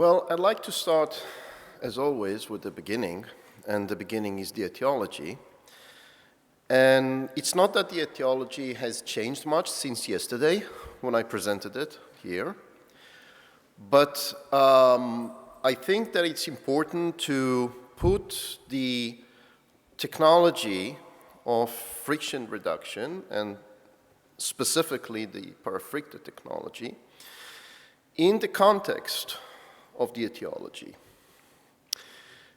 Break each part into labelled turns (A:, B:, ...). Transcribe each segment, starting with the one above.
A: Well, I'd like to start, as always, with the beginning, and the beginning is the etiology. And it's not that the etiology has changed much since yesterday, when I presented it here, but I think that it's important to put the technology of friction reduction, and specifically the Parafricta technology, in the context of the etiology.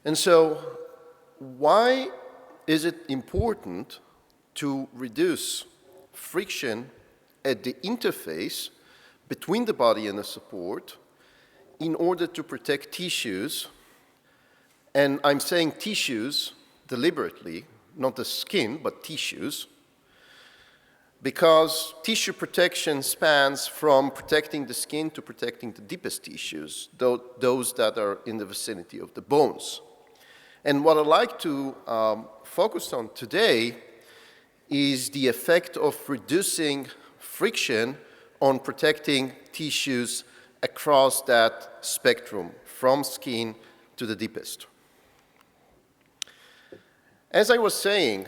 A: And so, why is it important to reduce friction at the interface between the body and the support in order to protect tissues? And I'm saying tissues deliberately, not the skin, but tissues, because tissue protection spans from protecting the skin to protecting the deepest tissues, those that are in the vicinity of the bones. And what I'd like to focus on today is the effect of reducing friction on protecting tissues across that spectrum, from skin to the deepest. As I was saying,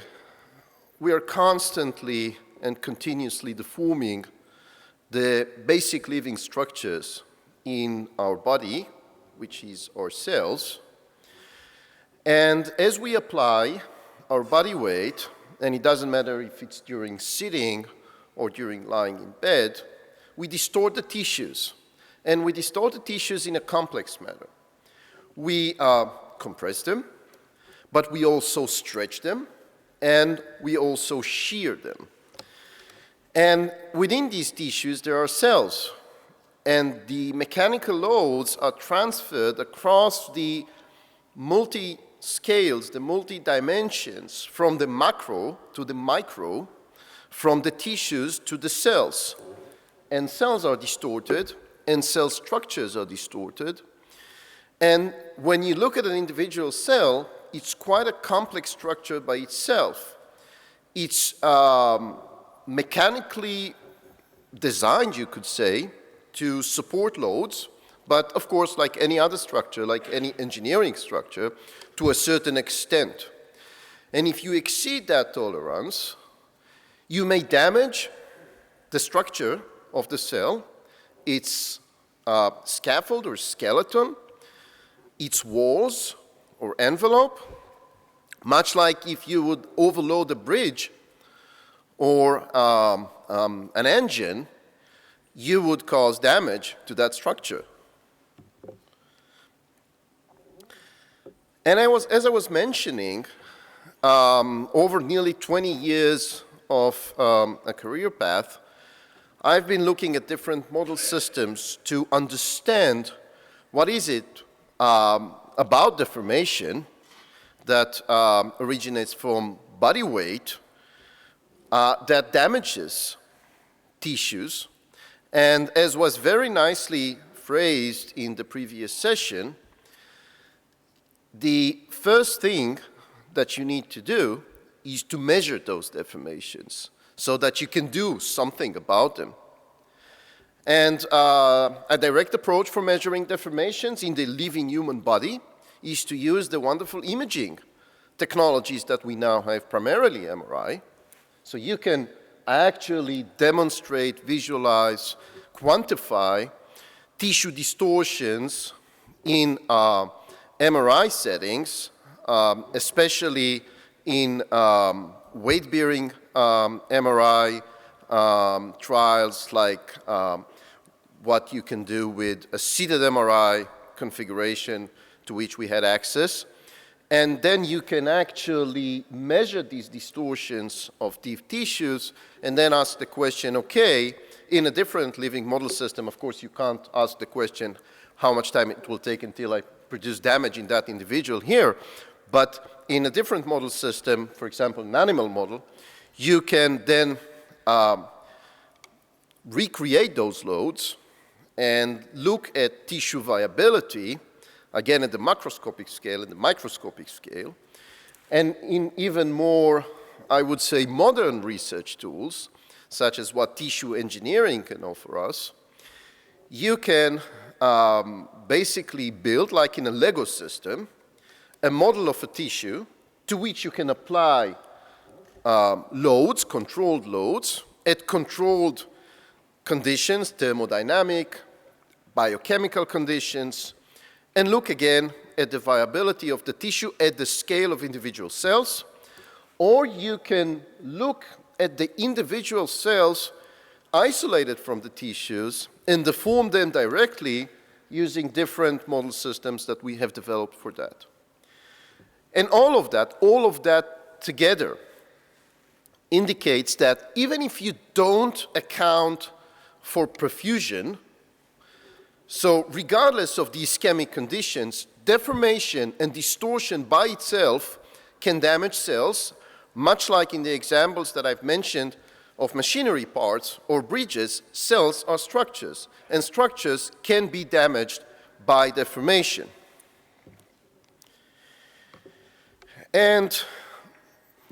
A: we are constantly and continuously deforming the basic living structures in our body, which is our cells. And as we apply our body weight, and it doesn't matter if it's during sitting or during lying in bed, we distort the tissues. And we distort the tissues in a complex manner. We compress them, but we also stretch them, and we also shear them. And within these tissues, there are cells, and the mechanical loads are transferred across the multi-scales, the multi-dimensions, from the macro to the micro, from the tissues to the cells. And cells are distorted, and cell structures are distorted. And when you look at an individual cell, it's quite a complex structure by itself. It's mechanically designed, you could say, to support loads, but of course, like any other structure, like any engineering structure, to a certain extent. And if you exceed that tolerance, you may damage the structure of the cell, its scaffold or skeleton, its walls or envelope, much like if you would overload a bridge or an engine, you would cause damage to that structure. And as I was mentioning, over nearly 20 years of a career path, I've been looking at different model systems to understand what is it about deformation that originates from body weight that damages tissues. And as was very nicely phrased in the previous session, the first thing that you need to do is to measure those deformations so that you can do something about them. And a direct approach for measuring deformations in the living human body is to use the wonderful imaging technologies that we now have, primarily MRI. So you can actually demonstrate, visualize, quantify tissue distortions in MRI settings, especially in weight-bearing MRI trials, like what you can do with a seated MRI configuration to which we had access. And then you can actually measure these distortions of deep tissues and then ask the question, okay, in a different living model system, of course you can't ask the question how much time it will take until I produce damage in that individual here, but in a different model system, for example, an animal model, you can then recreate those loads and look at tissue viability, again at the macroscopic scale and the microscopic scale, and in even more, I would say, modern research tools, such as what tissue engineering can offer us, you can basically build, like in a Lego system, a model of a tissue to which you can apply loads, controlled loads, at controlled conditions, thermodynamic, biochemical conditions, and look again at the viability of the tissue at the scale of individual cells. Or you can look at the individual cells isolated from the tissues and deform them directly using different model systems that we have developed for that. And all of that together indicates that even if you don't account for perfusion, so regardless of the ischemic conditions, deformation and distortion by itself can damage cells, much like in the examples that I've mentioned of machinery parts or bridges. Cells are structures, and structures can be damaged by deformation. And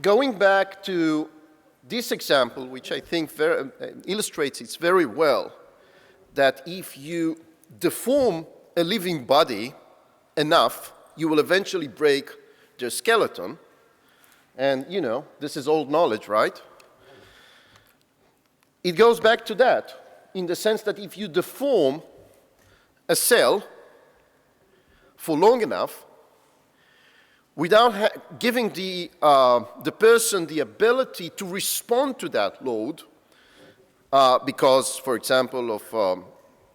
A: going back to this example, which I think illustrates it very well, that if you deform a living body enough, you will eventually break their skeleton. And, you know, this is old knowledge, right? It goes back to that, in the sense that if you deform a cell for long enough, without giving the person the ability to respond to that load, because, for example, of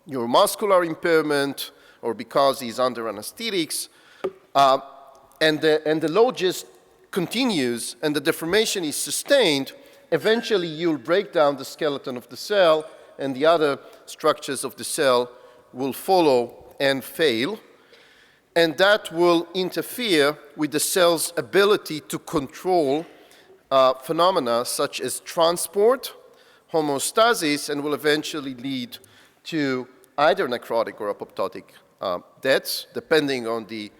A: neuromuscular impairment, or because he's under anesthetics, and the load just continues and the deformation is sustained, eventually you'll break down the skeleton of the cell and the other structures of the cell will follow and fail. And that will interfere with the cell's ability to control phenomena such as transport, homeostasis, and will eventually lead to either necrotic or apoptotic deaths, depending on the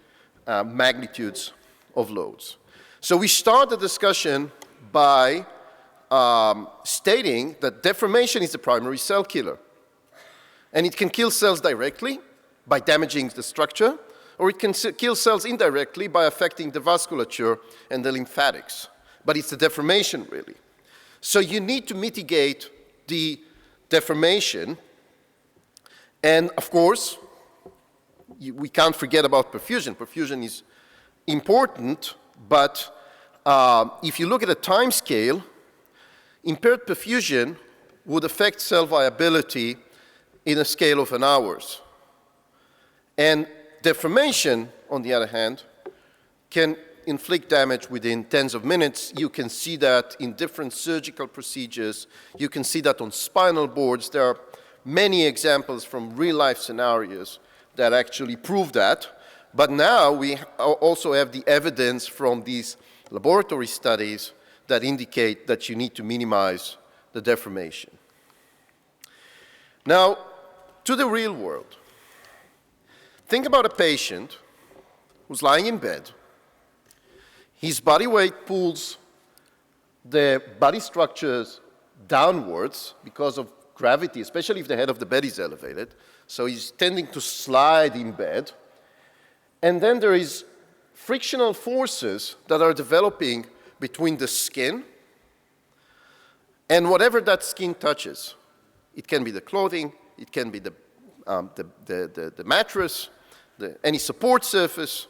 A: magnitudes of loads. So we start the discussion by stating that deformation is the primary cell killer. And it can kill cells directly by damaging the structure, or it can kill cells indirectly by affecting the vasculature and the lymphatics. But it's the deformation, really. So you need to mitigate the deformation. And, of course, we can't forget about perfusion. Perfusion is important, but if you look at a time scale, impaired perfusion would affect cell viability in a scale of an hours. And deformation, on the other hand, can inflict damage within tens of minutes. You can see that in different surgical procedures. You can see that on spinal boards. There are many examples from real-life scenarios that actually prove that. But now we also have the evidence from these laboratory studies that indicate that you need to minimize the deformation. Now, to the real world. Think about a patient who's lying in bed. His body weight pulls the body structures downwards because of gravity, especially if the head of the bed is elevated. So he's tending to slide in bed. And then there is frictional forces that are developing between the skin and whatever that skin touches. It can be the clothing, it can be the mattress, any support surface.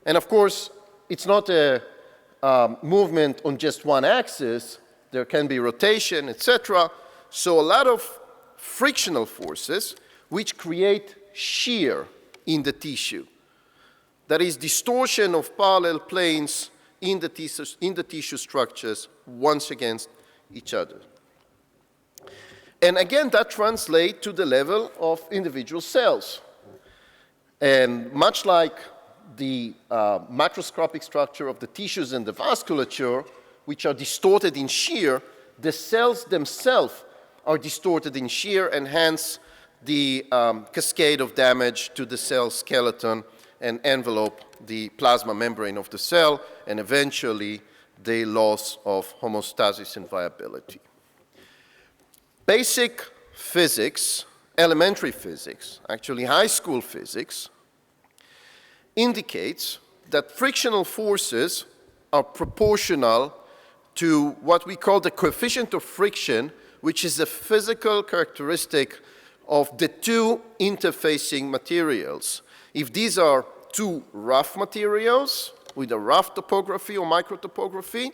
A: And of course, it's not a movement on just one axis. There can be rotation, etc. So a lot of frictional forces which create shear in the tissue. That is distortion of parallel planes in the tissue structures once against each other. And again, that translates to the level of individual cells. And much like the macroscopic structure of the tissues and the vasculature, which are distorted in shear, the cells themselves are distorted in shear, and hence the cascade of damage to the cell skeleton and envelope the plasma membrane of the cell, and eventually the loss of homeostasis and viability. Basic physics elementary physics, actually high school physics, indicates that frictional forces are proportional to what we call the coefficient of friction, which is a physical characteristic of the two interfacing materials. If these are two rough materials with a rough topography or microtopography,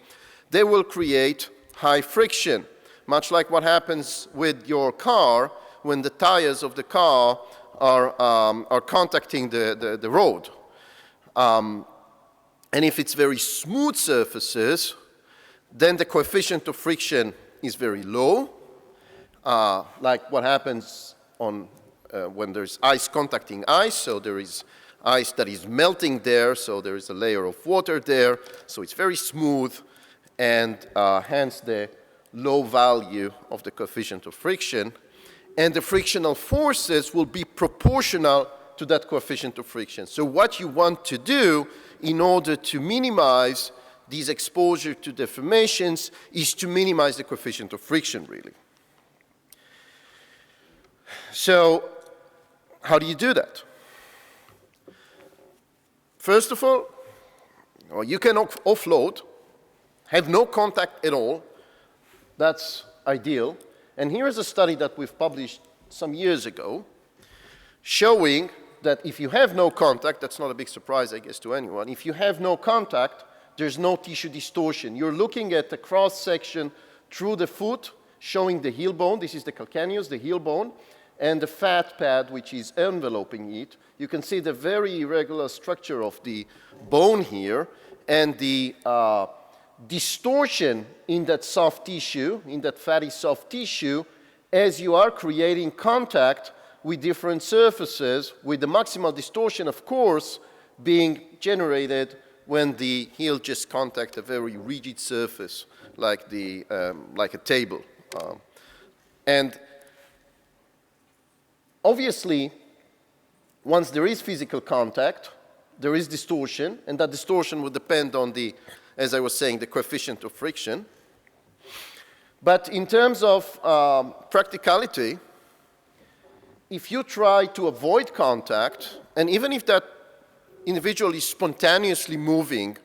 A: they will create high friction, much like what happens with your car when the tires of the car are contacting the road. And if it's very smooth surfaces, then the coefficient of friction is very low, like what happens on when there's ice contacting ice. So there is ice that is melting there, so there is a layer of water there, so it's very smooth, and hence the low value of the coefficient of friction. And the frictional forces will be proportional to that coefficient of friction. So what you want to do in order to minimize these exposure to deformations is to minimize the coefficient of friction, really. So how do you do that? First of all, you can offload, have no contact at all. That's ideal. And here is a study that we've published some years ago showing that if you have no contact, that's not a big surprise, I guess, to anyone. If you have no contact, there's no tissue distortion. You're looking at the cross-section through the foot, showing the heel bone. This is the calcaneus, the heel bone, and the fat pad, which is enveloping it. You can see the very irregular structure of the bone here, and the distortion in that soft tissue, in that fatty soft tissue, as you are creating contact with different surfaces, with the maximal distortion, of course, being generated when the heel just contacts a very rigid surface, like a table. And obviously, once there is physical contact, there is distortion, and that distortion will depend on the, as I was saying, the coefficient of friction. But in terms of practicality, if you try to avoid contact, and even if that individual is spontaneously moving,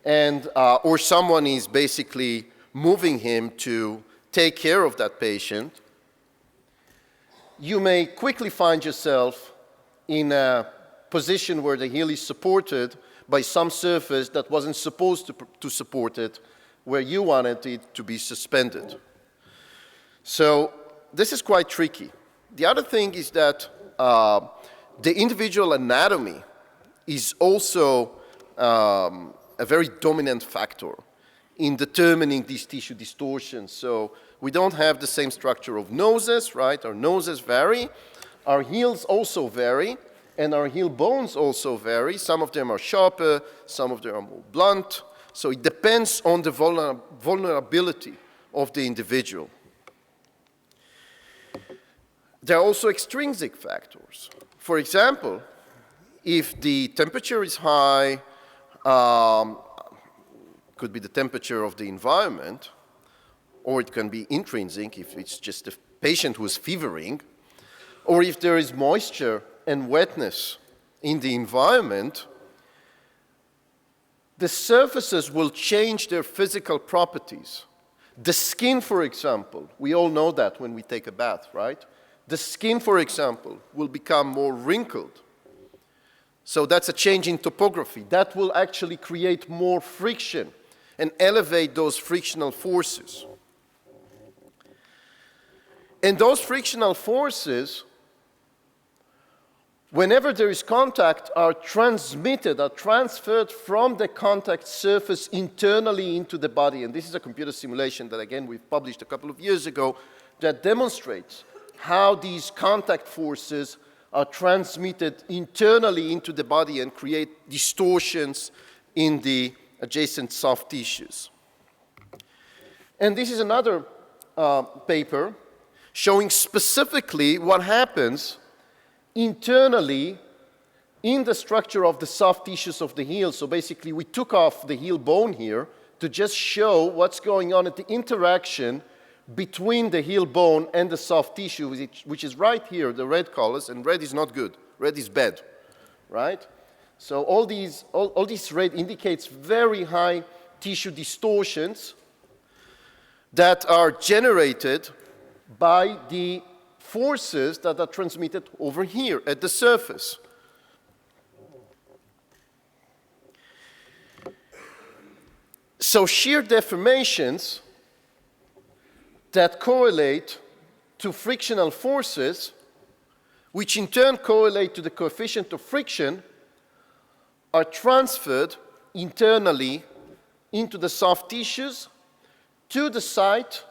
A: and or someone is basically moving him to take care of that patient, you may quickly find yourself in a position where the heel is supported by some surface that wasn't supposed to support it, where you wanted it to be suspended. So this is quite tricky. The other thing is that the individual anatomy is also a very dominant factor in determining these tissue distortions. So we don't have the same structure of noses, right? Our noses vary. Our heels also vary, and our heel bones also vary. Some of them are sharper, some of them are more blunt. So it depends on the vulnerability of the individual. There are also extrinsic factors. For example, if the temperature is high, could be the temperature of the environment, or it can be intrinsic if it's just a patient who is fevering, or if there is moisture and wetness in the environment, the surfaces will change their physical properties. The skin, for example, we all know that when we take a bath, right? The skin, for example, will become more wrinkled. So that's a change in topography. That will actually create more friction and elevate those frictional forces. And those frictional forces, whenever there is contact, are transmitted, are transferred from the contact surface internally into the body. And this is a computer simulation that, again, we've published a couple of years ago that demonstrates how these contact forces are transmitted internally into the body and create distortions in the adjacent soft tissues. And this is another paper showing specifically what happens internally in the structure of the soft tissues of the heel. So basically, we took off the heel bone here to just show what's going on at the interaction between the heel bone and the soft tissue, which is right here, the red colors, and red is not good. Red is bad, right? So all this red indicates very high tissue distortions that are generated by the forces that are transmitted over here at the surface. So shear deformations that correlate to frictional forces, which in turn correlate to the coefficient of friction, are transferred internally into the soft tissues to the site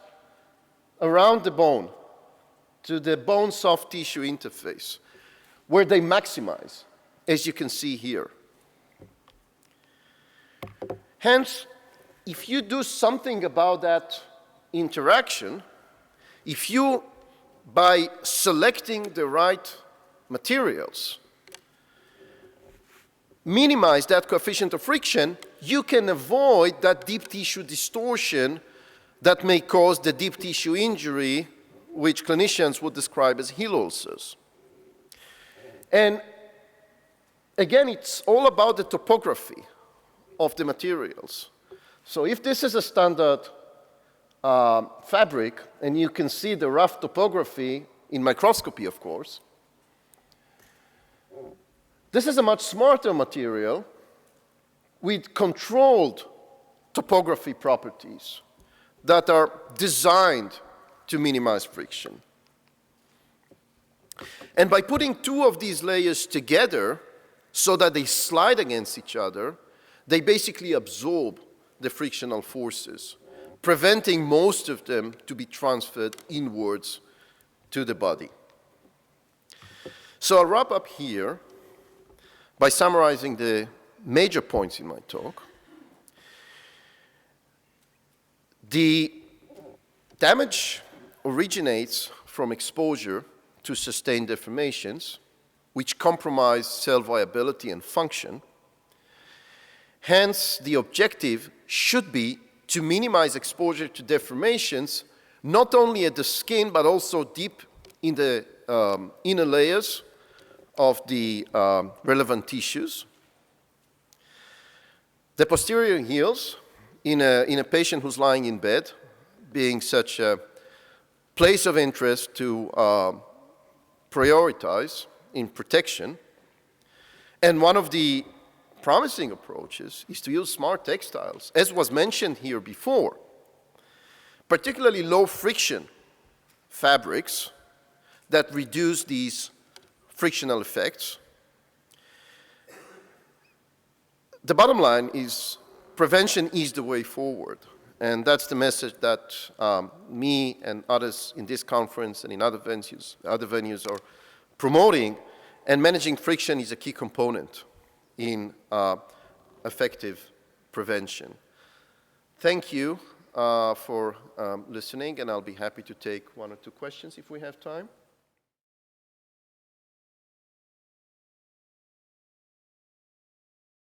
A: around the bone, to the bone-soft tissue interface, where they maximize, as you can see here. Hence, if you do something about that interaction, if you, by selecting the right materials, minimize that coefficient of friction, you can avoid that deep tissue distortion that may cause the deep tissue injury, which clinicians would describe as heel ulcers. And again, it's all about the topography of the materials. So if this is a standard fabric, and you can see the rough topography in microscopy, of course, this is a much smarter material with controlled topography properties that are designed to minimize friction. And by putting two of these layers together so that they slide against each other, they basically absorb the frictional forces, preventing most of them to be transferred inwards to the body. So I'll wrap up here by summarizing the major points in my talk. The damage originates from exposure to sustained deformations, which compromise cell viability and function. Hence, the objective should be to minimize exposure to deformations, not only at the skin, but also deep in the inner layers of the relevant tissues. The posterior heels, in a patient who's lying in bed, being such a place of interest to prioritize in protection. And one of the promising approaches is to use smart textiles, as was mentioned here before, particularly low friction fabrics that reduce these frictional effects. The bottom line is prevention is the way forward. And that's the message that me and others in this conference and in other venues are promoting. And managing friction is a key component in effective prevention. Thank you for listening, and I'll be happy to take one or two questions if we have time.